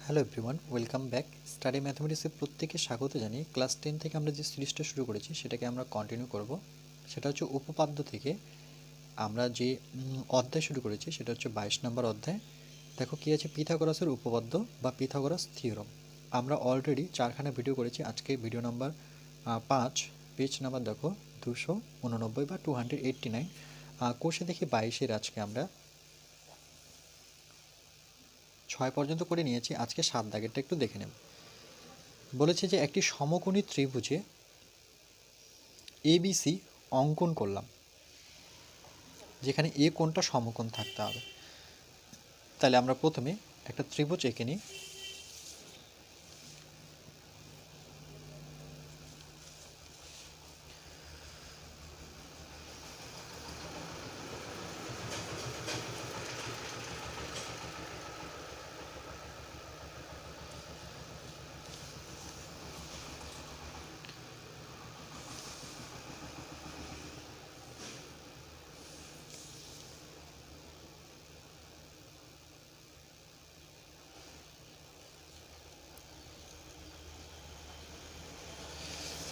Hello everyone, welcome back. Study ম্যাথমেটিক্সে প্রত্যেকে স্বাগত জানিয়ে ক্লাস 10 থেকে আমরা যে সিরিজটা শুরু করেছি সেটাকে আমরা কন্টিনিউ করব। সেটা হচ্ছে উপপাদ্য থেকে আমরা যে অধ্যায় শুরু করেছি সেটা হচ্ছে 22 নম্বর অধ্যায়। দেখো কি আছে, পিথাগোরাসের উপপাদ্য বা পিথাগোরাস থিওরাম। আমরা অলরেডি 4খানা ভিডিও করেছি। আজকে ভিডিও নাম্বার 5, পেজ নাম্বার দেখো 289 বা 289। কোষে দেখি 22-এর আজকে আমরা 6 পর্যন্ত করে নিয়েছি। আজকে 7 দাগেরটা একটু দেখে নেব। বলেছে যে একটি সমকোণী ত্রিভুজে এবিসি অঙ্কন করলাম, যেখানে এ কোণটা সমকোণ থাকতে হবে। তাহলে আমরা প্রথমে একটা ত্রিভুজ এঁকে নিই।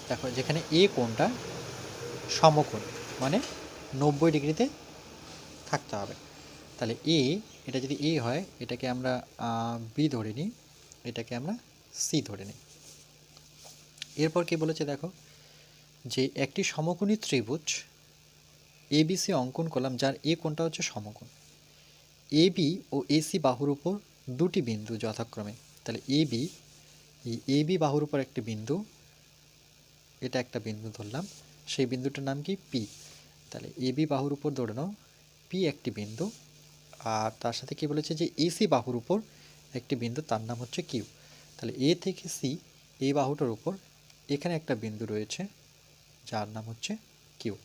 দেখো, যেখানে এ কোণটা সমকোণ মানে 90 ডিগ্রিতে থাকতে হবে। তাহলে এটা যদি এ হয়, এটাকে আমরা বি ধরে নিই, এটাকে আমরা সি ধরে নিই। এরপর কি বলেছে দেখো, যে একটি সমকোণী ত্রিভুজ এবিসি অঙ্কন করলাম, যার এ কোণটা হচ্ছে সমকোণ। এবি ও এসি বাহুর উপর দুটি বিন্দু যথাক্রমে, তাহলে এবি বাহুর উপর একটি বিন্দু, এটা একটা বিন্দু ধরলাম, সেই বিন্দুটার নাম কি পি। তাহলে এবি বাহুর উপর ধরে নাও পি একটি বিন্দু, আর তার সাথে কি বলেছে যে এসি বাহুর উপর একটি বিন্দু, তার নাম হচ্ছে কিউ। তাহলে এ থেকে সি এই বাহুটার উপর এখানে একটা বিন্দু রয়েছে যার নাম হচ্ছে কিউ।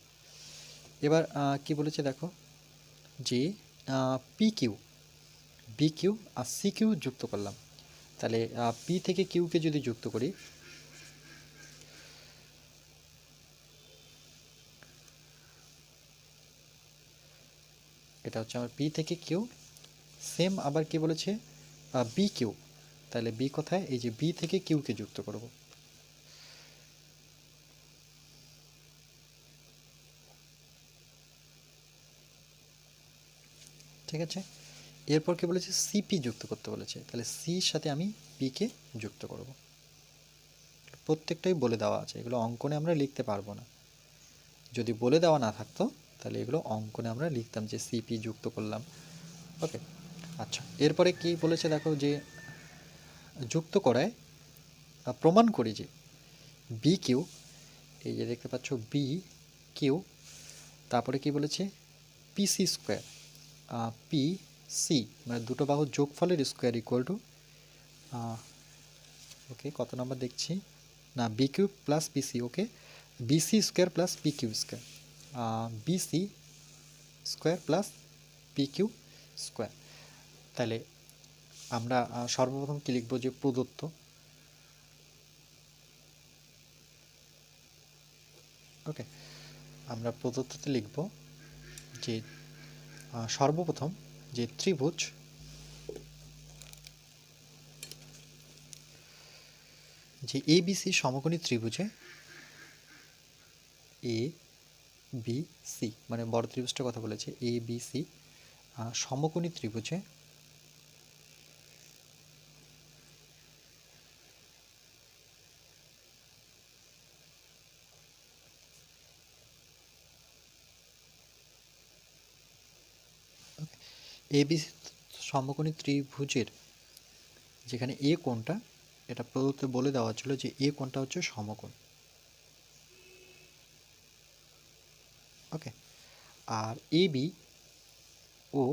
এবার কি বলেছে দেখো, যে P Q, B Q R C Q যুক্ত করলাম। তাহলে পি থেকে কিউকে যদি যুক্ত করি, এটা হচ্ছে আমার পি থেকে কিউ। সেম আবার কি বলেছে বি কিউ, তাহলে বি কোথায়, এই যে বি থেকে কিউকে যুক্ত করব। ঠিক আছে, এরপর কি বলেছে সিপি যুক্ত করতে বলেছে, তাহলে সির সাথে আমি পিকে যুক্ত করব। প্রত্যেকটাই বলে দেওয়া আছে, এগুলো অঙ্কনে আমরা লিখতে পারবো না। যদি বলে দেওয়া না থাকতো তাহলে এগুলো অঙ্কনে আমরা লিখতাম যে সিপি যুক্ত করলাম। ওকে, আচ্ছা, এরপরে কি বলেছে দেখো, যে যুক্ত করায় প্রমাণ করি যে বি কিউ, এই যে দেখতে পাচ্ছ বি কিউ, তারপরে কি বলেছে পিসি স্কোয়ার, পি সি মানে দুটো বাহুর যোগফলের স্কোয়ার ইকুয়াল টু, ওকে কত নম্বর দেখছি না, B Q plus PC, okay BC square plus P Q square, BC square plus P Q square. তাহলে আমরা সর্বপ্রথম কি লিখব, যে প্রদত্ত, ওকে আমরা প্রদত্ততে লিখব যে সর্বপ্রথম যে ত্রিভুজ যে এ বি সি সমকোণী ত্রিভুজে এ বি সি মানে বড় ত্রিভুজটার কথা বলেছে, এ বি সি সমকোণী ত্রিভুজে এ বি সি সমকোণী ত্রিভুজের যেখানে এ কোণটা, এটা প্রদত্ত বলে দেওয়া ছিল যে এ কোণটা হচ্ছে সমকোণ। ওকে, আর এ বি ও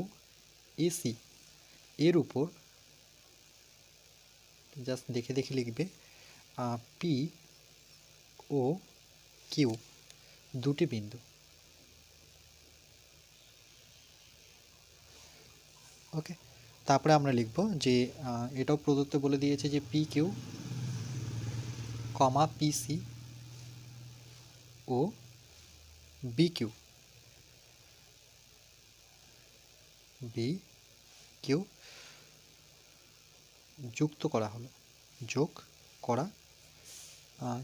এসি এর উপর জাস্ট দেখে দেখে লিখবে পি ও কিউ দুটি বিন্দু। ওকে, তারপরে আমরা লিখব যে এটাও প্রদত্ত বলে দিয়েছে যে পি কিউ কমা পিসি ও বি কিউ, বি কিউ যুক্ত করা হলো, যোগ করা,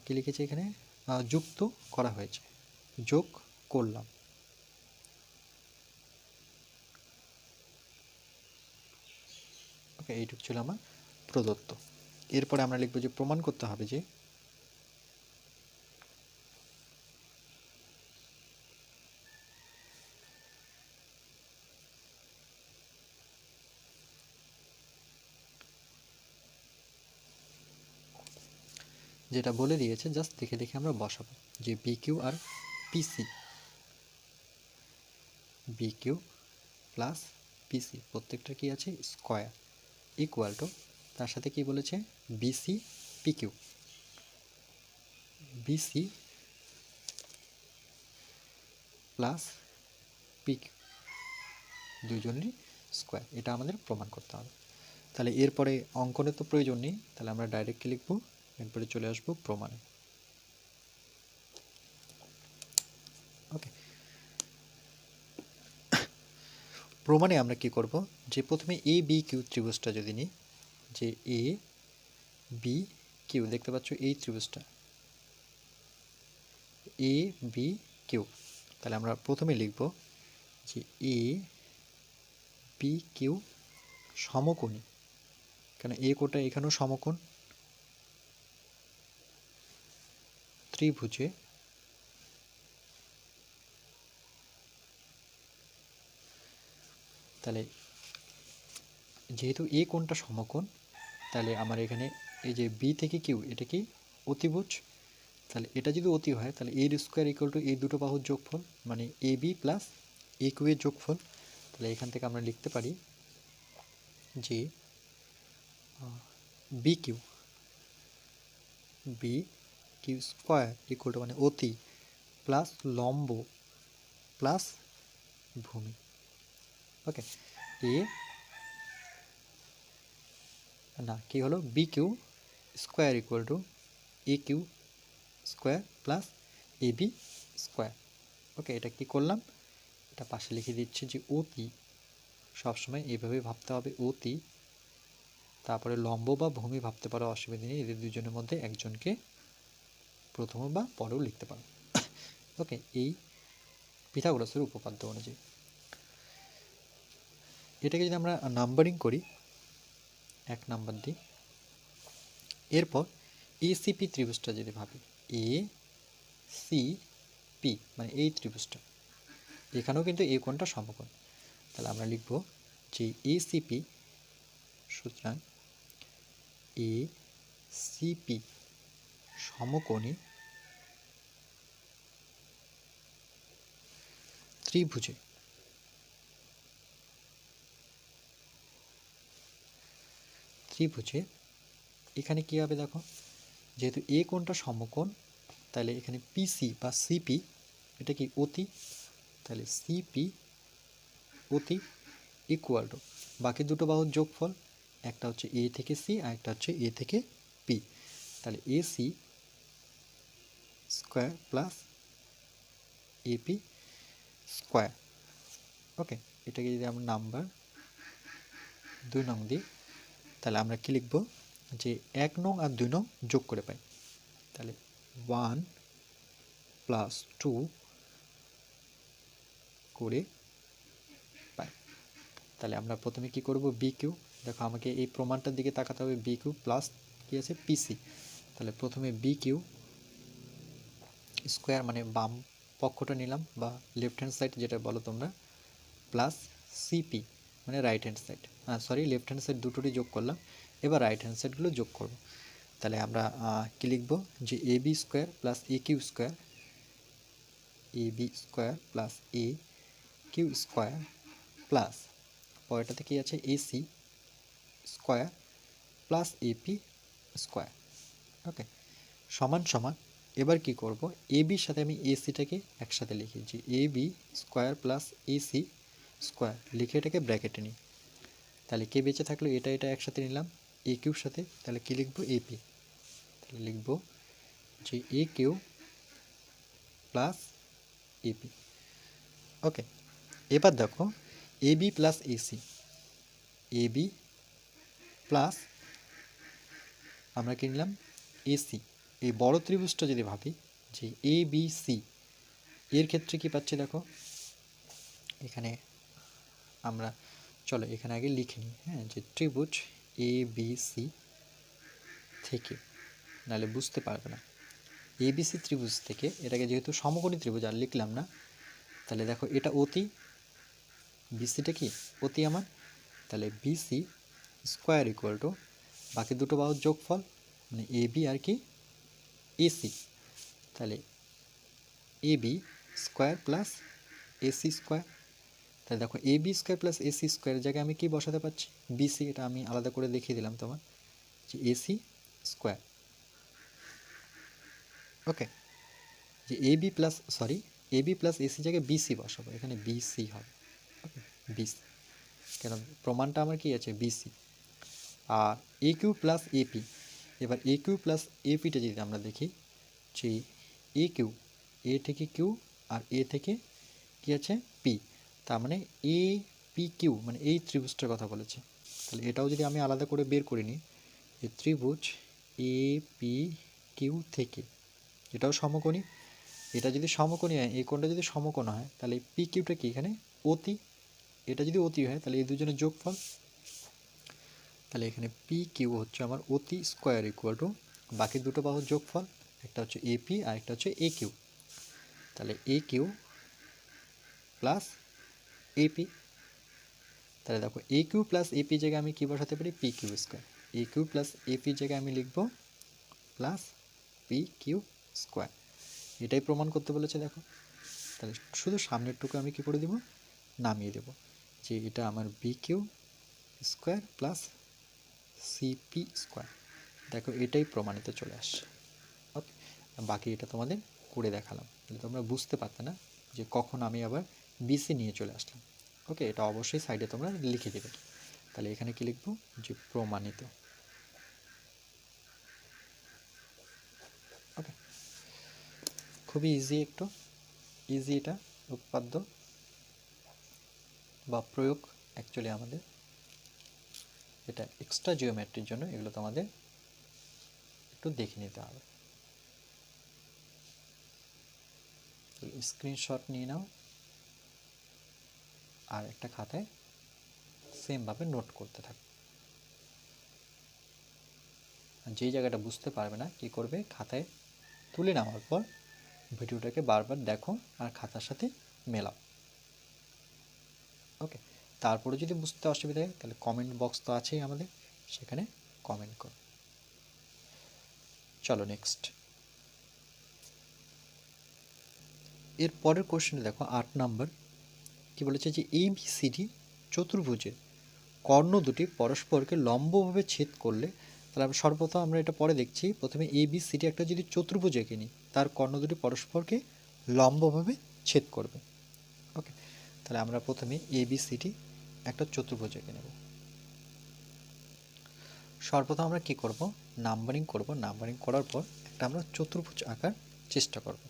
কি লিখেছে এখানে, যুক্ত করা হয়েছে, যোগ করলাম। ওকে, এইটুকু ছিল আমার প্রদত্ত। এরপরে আমরা লিখব যে প্রমাণ করতে হবে যে যেটা বলে দিয়েছে জাস্ট দেখে দেখে আমরা বসাবো যে বি কিউ আর পিসি, বি কিউ প্লাস পিসি প্রত্যেকটা কি আছে স্কোয়ার ইকুয়াল টু, তার সাথে কি বলেছে BC PQ, BC plus PQ দুজনেরই স্কোয়ার, এটা আমাদের প্রমাণ করতে হবে। তাহলে এরপরে অঙ্কনের তো প্রয়োজন নেই, তাহলে আমরা ডাইরেক্টলি লিখব, এরপরে চলে আসবো প্রমাণে। ওকে, প্রমাণে আমরা কি করব, যে প্রথমে এ বি কিউ ত্রিভুজটা যদি নিই, যে এ বি কিউ দেখতে পাচ্ছ এই ত্রিভুজটা এ বি কিউ, তাহলে আমরা প্রথমে লিখব যে এ বি কিউ সমকোণী, কেন এ কোটা এখানেও সমকোণ, ত্রিভুজে তাহলে যেহেতু এ কোণটা সমকোণ, তাহলে আমার এখানে এই যে বি থেকে কিউ এটা কি অতিভুজ, তাহলে এটা যদি অতি হয় তাহলে এর স্কোয়ার ইকুয়াল টু এই দুটো বাহুর যোগফল, মানে A B plus A Q এর যোগফল। তাহলে এখান থেকে আমরা লিখতে পারি যে B Q, B Q square equal to মানে অতি প্লাস লম্ব প্লাস ভূমি। ওকে, এ না কি হলো B Q square equal to A Q square plus A B square. Okay, এটা কি করলাম, এটা পাশে লিখে দিচ্ছি যে অতি, সবসময় এইভাবে ভাবতে হবে অতি, তারপরে লম্ব বা ভূমি ভাবতে পারো, অসুবিধা নেই, এদের দুজনের মধ্যে একজনকে প্রথম বা পরেও লিখতে পারো। ওকে, এই পিথাগোরাসের উপপাদ্য অনুযায়ী এটাকে যদি আমরা নাম্বারিং করি, 1 নাম্বার দিই, এরপর এসিপি ত্রিভুজটা যদি ভাবি, এ সি পি মানে এই ত্রিভুজটা, এখানেও কিন্তু এই কোণটা সমকোণ, তাহলে আমরা লিখব যে এসিপি, সুতরাং এ সিপি সমকোণী ত্রিভুজে এখানে কি হবে দেখো, যেহেতু এ কোণটা সমকোণ, তাহলে এখানে পিসি বা সিপি এটা কি অতি, তাহলে সিপি অতি ইকুয়াল টু বাকি দুটো বাহুর যোগফল, একটা হচ্ছে এ থেকে সি আর একটা হচ্ছে এ থেকে পি, তাহলে A C square plus AP square. Okay, এটাকে যদি আমরা নাম্বার 2 নং দিই, তাহলে আমরা কি লিখব, যে 1 নং আর 2 নং যোগ করে পাই, তাহলে 1 প্লাস 2 করে পাই। তাহলে আমরা প্রথমে কি করব, বি কিউ, দেখো আমাকে এই প্রমাণটার দিকে তাকাতে হবে, বি কিউ প্লাস কি আছে পিসি, তাহলে প্রথমে বি কিউ স্কোয়ার মানে বাম পক্ষটা নিলাম বা লেফট হ্যান্ড সাইড যেটা বলো তোমরা, প্লাস সিপি মানে right hand side, sorry left hand side দুটোরই যোগ করলাম, এবার রাইট হ্যান্ড সাইডগুলো যোগ করব। তাহলে আমরা কি লিখব, যে A B square plus A Q square, A B square plus A Q square plus পরেরটাতে কি আছে AC square plus AP square. Okay, সমান সমান, এবার কি করব, এ বির সাথে আমি এসিটাকে একসাথে লিখি, যে A B square plus AC square লিখে এটাকে ব্র্যাকেটে নিই, তাহলে কে বেঁচে থাকলো, এটা এটা একসাথে নিলাম এ কিউর সাথে, তাহলে কি লিখবো এপি, তাহলে লিখব যে এ কিউ প্লাস এপি। ওকে, এবার দেখো A B plus AC, A B plus আমরা কি নিলাম এসি। এই বড় ত্রিভুজটা যদি ভাবি যে এ বি সি, এর ক্ষেত্রে কি পাচ্ছি দেখো, এখানে আমরা চলো এখানে আগে লিখে নিই, হ্যাঁ, যে ত্রিভুজ এ বি সি থেকে, নাহলে বুঝতে পারবে না। এবিসি ত্রিভুজ থেকে এটাকে যেহেতু সমকোণী ত্রিভুজ আর লিখলাম না, তাহলে দেখো এটা অতি, বিসিটা কি অতি আমার, তাহলে বিসি স্কোয়ার ইকুয়াল টু বাকি দুটো বাহুর যোগফল মানে এ বি আর কি এসি, তাহলে A B square plus AC square. তাহলে দেখো A B square plus AC স্কোয়ারের জায়গায় আমি কি বসাতে পারছি, বিসি, এটা আমি আলাদা করে দেখিয়ে দিলাম তোমার, যে এসি স্কোয়ার। ওকে, যে A B plus sorry A B plus AC জায়গায় বিসি বসাবো, এখানে বিসি হবে। ওকে, বিসি, কেন প্রমাণটা আমার কি আছে বিসি। আর এ কিউ প্লাস এপি, এবার এ কিউ প্লাস এপিটা যদি আমরা দেখি, যে এ কিউ, এ থেকে কিউ আর এ থেকে কি আছে পি, তার মানে এ পি কিউ, মানে এই ত্রিভুজটার কথা বলেছে। তাহলে এটাও যদি আমি আলাদা করে বের করে নিই, যে ত্রিভুজ এ পি কিউ থেকে, এটাও সমকোণী, এটা যদি সমকোণী হয়, এই কোণটা যদি সমকোণ হয়, তাহলে পি কিউটা কি এখানে অতি, এটা যদি অতি হয় তাহলে এই দুজনের যোগফল, তাহলে এখানে পি কিউ হচ্ছে আমার অতি স্কোয়ার ইকুয়াল টু বাকি দুটো বাহুর যোগফল, একটা হচ্ছে এপি আর একটা হচ্ছে এ কিউ, তাহলে এ কিউ প্লাস এপি। তাহলে দেখো এ কিউ প্লাস এপি জায়গায় আমি কী বসাতে পারি, পি কিউ স্কোয়ার, এ কিউ প্লাস এপি জায়গায় আমি লিখব প্লাস পি কিউ স্কোয়ার, এটাই প্রমাণ করতে বলেছে দেখো। তাহলে শুধু সামনেরটুকু আমি কী করে দেব, নামিয়ে দেব, যে এটা আমার B Q square plus CP square. দেখো এটাই প্রমাণিত চলে আসছে। ওকে, বাকি এটা তোমাদের করে দেখালাম, তাহলে তোমরা বুঝতে পারতে না যে কখন আমি আবার বিসি নিয়ে চলে আসলাম। ওকে, এটা অবশ্যই সাইডে তোমরা লিখে দেবে। তাহলে এখানে কি লিখবো, যে প্রমাণিত। ওকে, খুবই ইজি, একটু ইজি এটা উৎপাদ্য বা প্রয়োগ অ্যাকচুয়ালি আমাদের, এটা এক্সট্রা জিওমেট্রির জন্য এগুলো তোমাদের একটু দেখে নিতে হবে। স্ক্রিনশট নিয়ে নাও আর একটা খাতায় সেমভাবে নোট করতে থাকো। যেই জায়গাটা বুঝতে পারবে না কি করবে, খাতায় তুলে নেওয়ার পর ভিডিওটাকে বারবার দেখো আর খাতার সাথে মেলাও। ওকে, তারপরে যদি বুঝতে অসুবিধা হয় তাহলে কমেন্ট বক্স তো আছেই আমাদের, সেখানে কমেন্ট করো। চলো নেক্সট, এর পরের কোশ্চেনে দেখো 8 নাম্বার কি বলেছে, যে এবিসিডি চতুর্ভুজের কর্ণ দুটি পরস্পরকে লম্বভাবে ছেদ করলে, তাহলে সর্বপ্রথম আমরা এটা পরে দেখছি, প্রথমে এবিসিডি একটা যদি চতুর্ভুজ এঁকে নিই, তার কর্ণ দুটি পরস্পরকে লম্বভাবে ছেদ করবে। ওকে, তাহলে আমরা প্রথমে এবিসিডি একটা চতুর্ভুজ এঁকে নেব। সর্বপ্রথম আমরা কি করব, নাম্বারিং করব, নাম্বারিং করার পর একটা আমরা চতুর্ভুজ আঁকার চেষ্টা করব।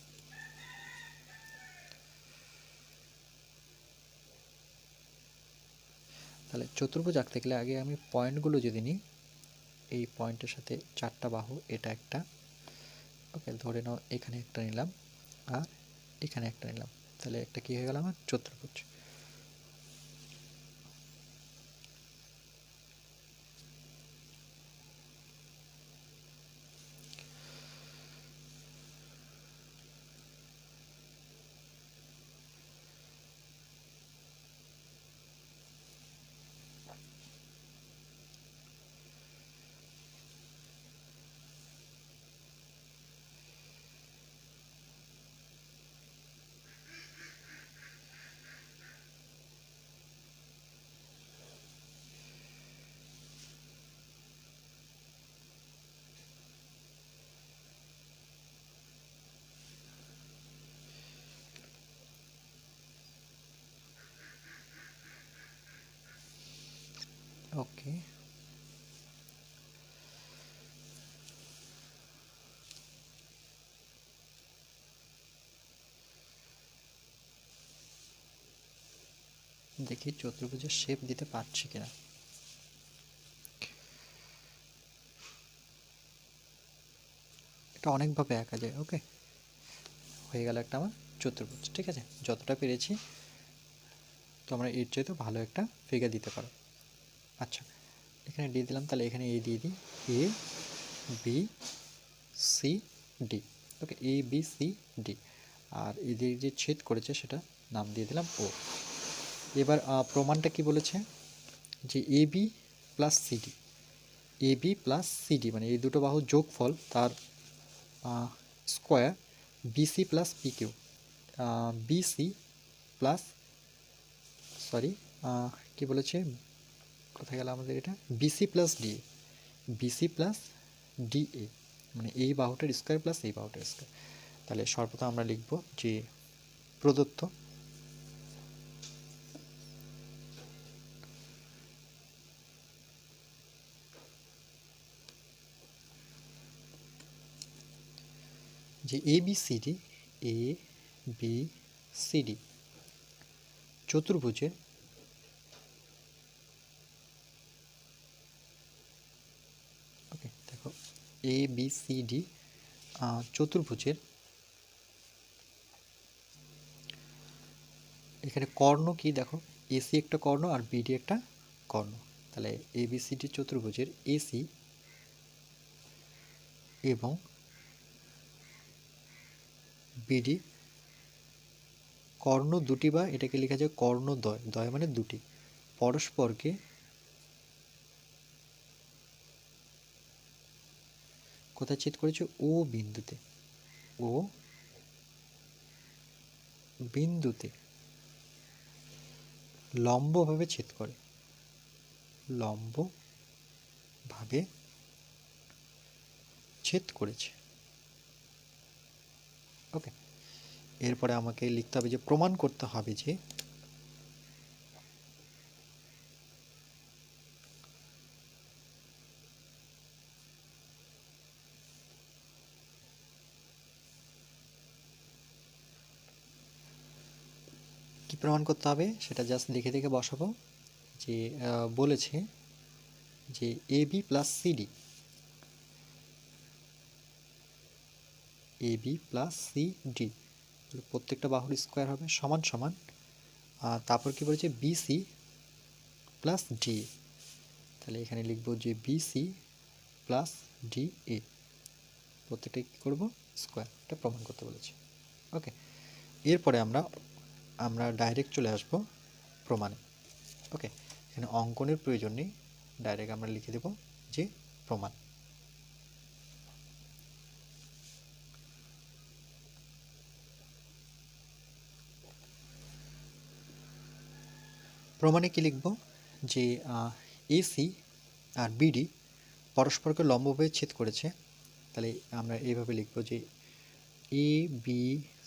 তাহলে চতুর্ভুজ আঁকতে গেলে আগে আমি পয়েন্টগুলো যদি নিই, এই পয়েন্টের সাথে 4টা বাহু, এটা একটা, ওকে ধরে নাও এখানে একটা নিলাম আর এখানে একটা নিলাম, তাহলে একটা কি হয়ে গেল আমার চতুর্ভুজ। ওকে, দেখি চতুর্ভুজের শেপ দিতে পারছি কিনা। এটা অনেকভাবে আঁকা যায়। ওকে, হয়ে গেল একটা আমার চতুর্ভুজ। ঠিক আছে, যতটা পেরেছি তোমরা এর চাইতে ভালো একটা ফিগার দিতে পারো। আচ্ছা, এখানে ডি দিলাম, তাহলে এখানে এ দিয়ে দিই, A B C D. Okay, A B C D, আর এদের যে ছেদ করেছে সেটা নাম দিয়ে দিলাম ও। এবার প্রমাণটা কি বলেছে, যে A B plus CD, A B plus CD মানে এই দুটো বাহুর যোগফল তার square BC plus PQ, BC plus sorry কী বলেছে, কোথায় গেল আমাদের এটা, BC plus DA, BC plus DA মানে এই বাহুটার স্কোয়ার প্লাস এই বাহুটার স্কোয়ার। তাহলে সর্বপ্রথম আমরা লিখব যে প্রদত্ত যে এ বি সি ডি চতুর্ভুজের ওকে দেখো এ বি সি ডি চতুর্ভুজের এখানে কর্ণ কি দেখো, এসি একটা কর্ণ আর বিডি একটা কর্ণ। তাহলে এ বি সি ডি চতুর্ভুজের এসি এবং বিডি কর্ণ দুটি, বা এটাকে লেখা যায় কর্ণদ্বয়, দ্বয় মানে দুটি, পরস্পরকে কোথায় ছেদ করেছে, ও বিন্দুতে, ও বিন্দুতে লম্বভাবে ছেদ করে, লম্বভাবে ছেদ করেছে। ওকে, এরপরে আমাকে লিখতে হবে যে প্রমাণ করতে হবে যে কি প্রমাণ করতে হবে সেটা জাস্ট দেখে দেখে বসাবো। যে বলেছে যে A B plus CD, A B plus C D প্রত্যেকটা বাহুর স্কোয়ার হবে সমান সমান, তারপর কি বলেছে বিসি প্লাস ডি, তাহলে এখানে লিখব যে বিসি প্লাস ডি এ প্রত্যেকটা কী করবো স্কোয়ার, এটা প্রমাণ করতে বলেছে। ওকে, এরপরে আমরা ডাইরেক্ট চলে আসব প্রমাণে। ওকে, এখানে অঙ্কনের প্রয়োজন নেই, ডাইরেক্ট আমরা লিখে দেব যে প্রমাণ। প্রমাণে কি লিখব, যে এসি আর বিডি পরস্পরকে লম্বভাবে ছেদ করেছে। তাহলে আমরা এইভাবে লিখব যে এ বি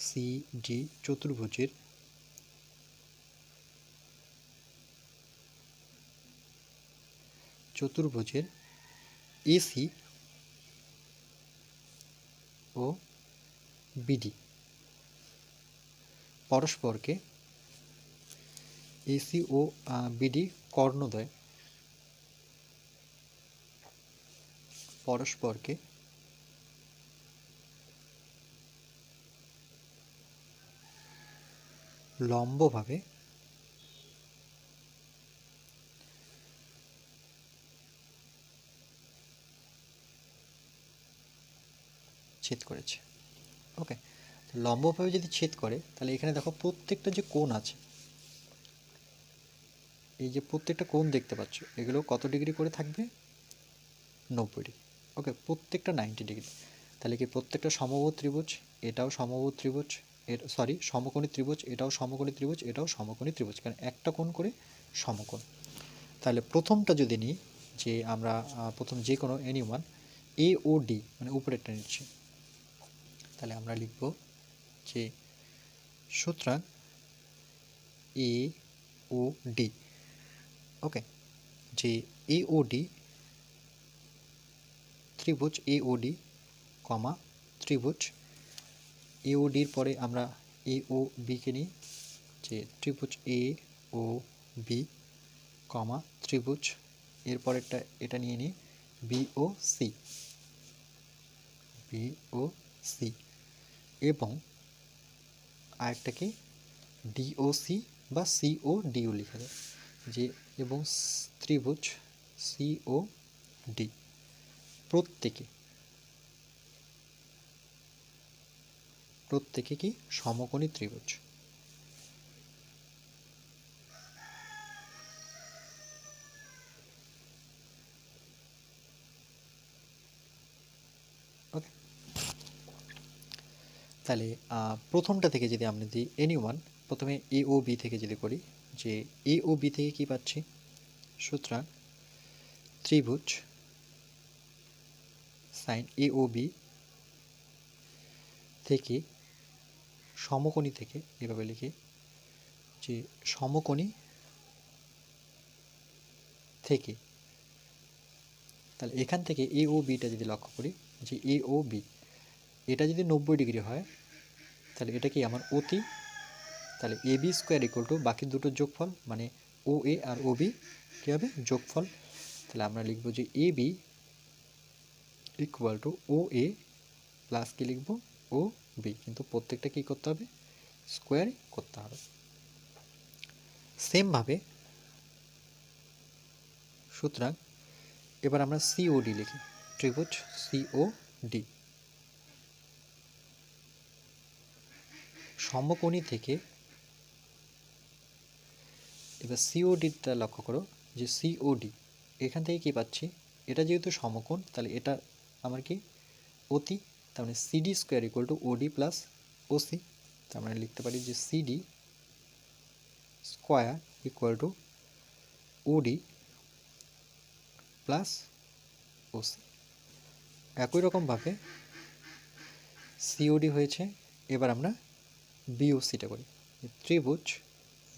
সি ডি চতুর্ভুজের এসি ও বিডি পরস্পরকে, এসি ও বিডি কর্ণদ্বয় পরস্পরকে লম্বভাবে ছেদ করেছে। ওকে, লম্বভাবে যদি ছেদ করে তাহলে এখানে দেখো প্রত্যেকটা যে কোণ আছে, এই যে প্রত্যেকটা কোণ দেখতে পাচ্ছ এগুলো কত ডিগ্রি করে থাকবে, 90 ডিগ্রি। ওকে, প্রত্যেকটা 90 ডিগ্রি। তাহলে কি প্রত্যেকটা সমবাহু ত্রিভুজ, এটাও সমবাহু ত্রিভুজ, সমকোণী ত্রিভুজ, এটাও সমকোণী ত্রিভুজ, এটাও সমকোণী ত্রিভুজ, কারণ একটা কোণ করে সমকোণ। তাহলে প্রথমটা যদি নিই, যে আমরা প্রথম যে কোনো এনিওয়ান এ ও ডি মানে উপরেরটা নিচ্ছি, তাহলে আমরা লিখব যে সুতরাং এ ও ডি, ওকে, যে এ ও ডি ত্রিভুজ এ ও ডি কমা ত্রিভুজ এ ও ডির পরে আমরা এ ও বিকে নিই, যে ত্রিভুজ এ ও বি কমা ত্রিভুজ এরপরেরটা এটা নিয়ে নিই বি ও সি, বি ও সি, এবং আরেকটা কি ডিওসি বা সিও ডিও লেখা যায়, যে এবং ত্রিভুজ সিও ডি প্রত্যেকে কি সমকোণী ত্রিভুজ। ওকে, তাহলে প্রথমটা থেকে যদি আমরা দিই এনিওয়ান, প্রথমে এ ও বি থেকে যদি করি, যে এ ও বি থেকে কি পাচ্ছি, সুতরাং ত্রিভুজ সাইন এ ও বি থেকে সমকোণী থেকে, এভাবে লিখি যে সমকোণী থেকে, তাহলে এখান থেকে এ ও বিটা যদি লক্ষ্য করি, যে এ ও বি এটা যদি 90 ডিগ্রি হয়, তাহলে এটা কি আমার অতি, তাহলে A B square equal two বাকি দুটোর যোগফল, মানে ও এ আর ও বি কী হবে, যোগফল। তাহলে আমরা লিখবো যে A B equal to O A plus কি লিখবো, ও বি, কিন্তু প্রত্যেকটা কী করতে হবে, স্কোয়ার করতে হবে। সেমভাবে সুতরাং এবার আমরা সিওডি লিখি, ত্রিভুজ সিওডি সমকোণী থেকে, এবার সিওডিটা লক্ষ্য করো, যে সিওডি এখান থেকে কি পাচ্ছি, এটা যেহেতু সমকোণ তাহলে এটা আমার কি অতি, তার মানে CD square equal to OD plus OC, তার মানে লিখতে পারি যে CD square equal to OD plus OC. একই রকমভাবে সিওডি হয়েছে, এবার আমরা বিওসিটা করি, ত্রিভুজ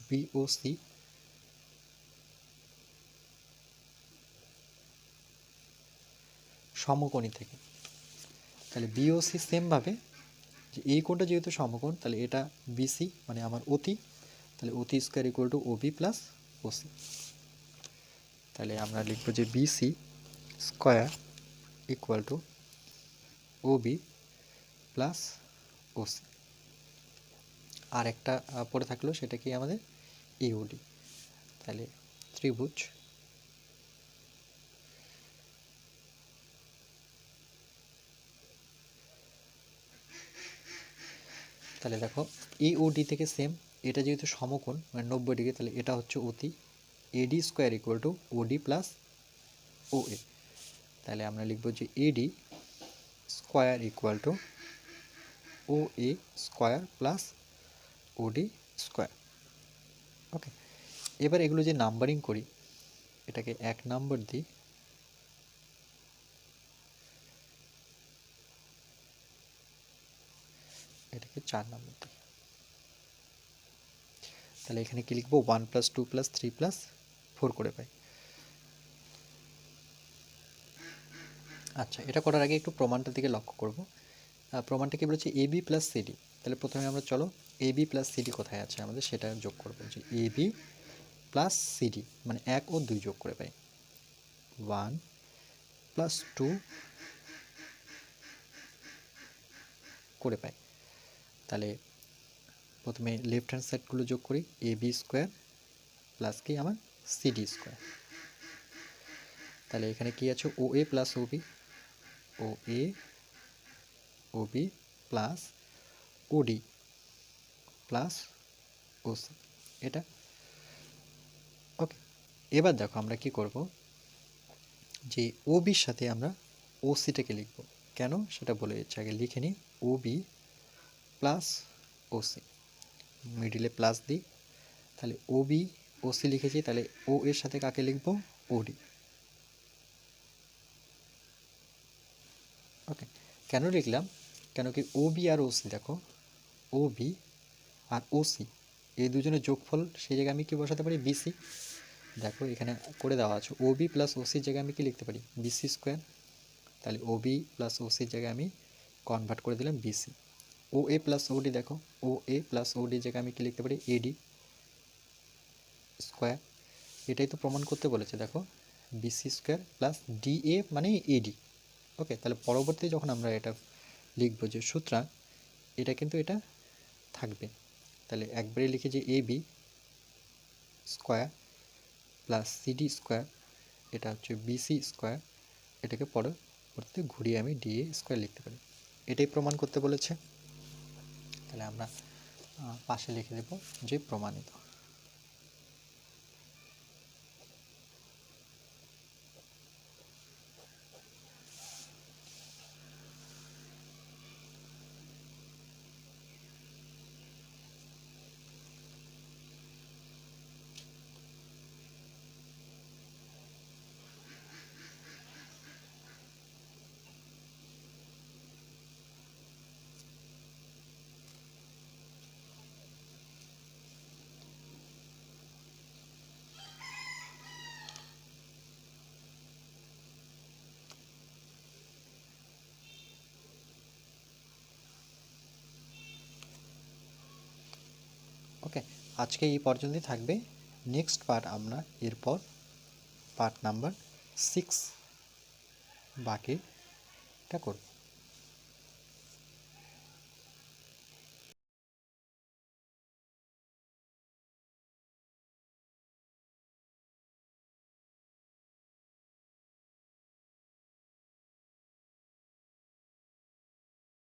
বিওসি সমকোণী থেকে, তাহলে বিওসি সেমভাবে, যে এই কোণটা যেহেতু সমকোণ তাহলে এটা বিসি মানে আমার অতি, তাহলে অতি square equal to OB plus OC, তাহলে আমরা লিখব যে BC square equal to OB plus OC. আর একটা পড়ে থাকলো, সেটা কি আমাদের ইউডি, তাহলে ত্রিভুজ তাহলে দেখো ইউডি থেকে সেম, এটা যেহেতু সমকোণ মানে 90 ডিগ্রি, তাহলে এটা হচ্ছে অতি, AD square equal to OD plus O A, তাহলে আমরা লিখব যে AD square equal to O A square plus OD square. Okay, এবার এগুলো যে নাম্বারিং করি, এটাকে 1 নম্বর দিই, এটাকে 4 নম্বর দিই, তাহলে এখানে কি লিখবো 1 + 2 + 3 + 4 করে পাই। আচ্ছা, এটা করার আগে একটু প্রমাণটার দিকে লক্ষ্য করব। প্রমাণটা কি বলেছে, এ বি প্লাস সিডি, তাহলে প্রথমে আমরা চলো এ বি প্লাস সিডি কোথায় আছে আমাদের সেটা যোগ করব, যে এ বি প্লাস সিডি মানে 1 ও 2 যোগ করে পাই, 1 + 2 করে পাই। তাহলে প্রথমে লেফট হ্যান্ড সাইডগুলো যোগ করি, এ বি স্কোয়ার প্লাস কি আমার সিডি স্কোয়ার, তাহলে এখানে কি আছে O A plus OB, O A OB plus OD plus OC, এটা ওকে। এবার দেখো আমরা কি করব, যে ওবির সাথে আমরা ওসিটাকে লিখব, কেন সেটা বলে দিচ্ছি, আগে লিখে নিই ওবি প্লাস ওসি, মিডিলে প্লাস দিই, তাহলে ওবি ওসি লিখেছি, তাহলে ও এর সাথে কাকে লিখব, ওডি। ওকে, কেন লিখলাম, কেন কি ওবি আর ওসি দেখো, ওবি আর ওসি এই দুজনের যোগফল, সেই জায়গায় আমি কি বসাতে পারি, বিসি। দেখো এখানে করে দেওয়া আছে ওবি প্লাস ওসির জায়গায় আমি কি লিখতে পারি, বিসি স্কোয়ার, তাহলে ওবি প্লাস ওসির জায়গায় আমি কনভার্ট করে দিলাম বিসি। ও এ প্লাস ওডি, দেখো ও এ প্লাস ওডির জায়গায় আমি কি লিখতে পারি, এডি স্কোয়ার, এটাই তো প্রমাণ করতে বলেছে, দেখো বিসি স্কোয়ার প্লাস ডিএ মানে এডি। ওকে, তাহলে পরবর্তী যখন আমরা এটা লিখব যে সুতরাং এটা কিন্তু এটা থাকবে। তাহলে একবারে লিখে যে AB square plus CD square, এটা হচ্ছে BC স্কোয়ার, এটাকে পরবর্তীতে ঘুরিয়ে আমি DA স্কোয়ার লিখতে পারি। এটাই প্রমাণ করতে বলেছে। তাহলে আমরা পাশে লিখে দেব যে প্রমাণিত। ওকে, আজকে এই পর্যন্তই থাকবে। নেক্সট পার্ট আমরা এরপর পার্ট নাম্বার 6 বাকিটা করব।